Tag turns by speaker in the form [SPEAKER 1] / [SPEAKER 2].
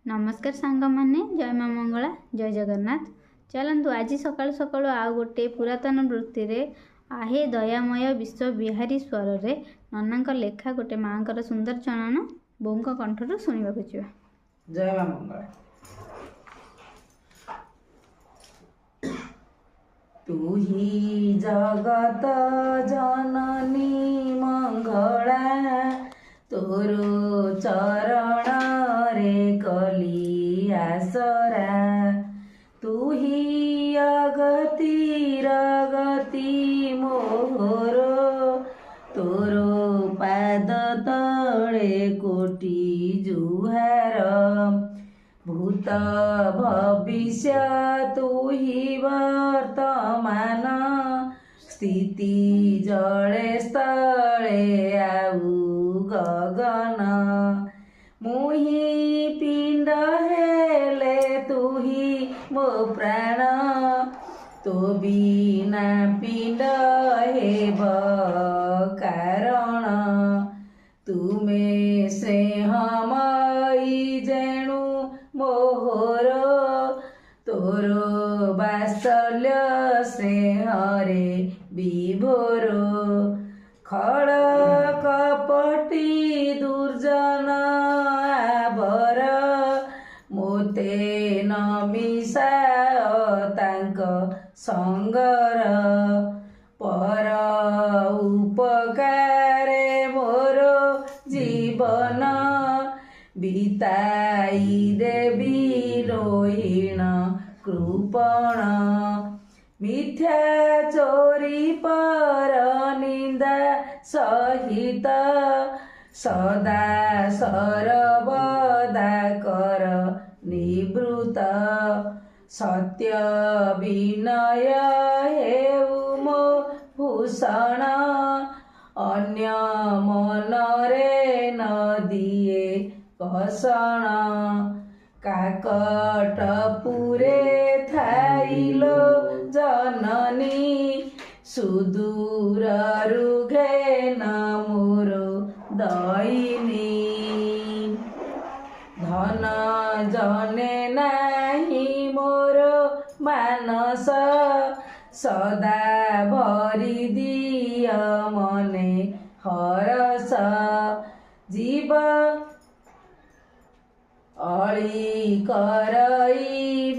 [SPEAKER 1] नमस्कार सांग माने जय माँ मंगला जय जगन्नाथ। चलतु आज सकाळु सकाळु आउ गोटे पुरातन वृत्ति रे आहे दयामय विश्व बिहारी स्वर रे नन्ना लेखा गोटे माँ सुंदर चनन बों कंठर शुणा जा।
[SPEAKER 2] जय माँ मंगला। तू ही जगत जननी मंगला तोरो चरण रे कली आसरा तू ही अगति रगति मोहर तोरो पाद तले कोटि जुहार भूत भविष्य तू ही वर्तमान स्थिति जले स्थले आउ गगन मुही पिंड हेले तू ही मो प्राण तो बिना पिंड हेब कारण तुमे स्नेहमयी जेणु मोहर तोरो वात्सल्य स्नेहरे विभोर खड़ कपटी दुर्जन आभर मोते न मिसाओ तांक संगर पर उपकारे मोर जीवन बिताई देवी रोहिण कृपण मिथ्या चोरी पर निंदा सहित सदा सर्वदा कर निवृत्त सत्य विनय हेउ मो भूषण अन्य मनरे न दिए कषण काकटपुरे थाइलो जननी सुदूर रुघे न मोर दयिनी धन जने नाही मोर मानस सदा भरी दिय मने हरस जीव अळी करई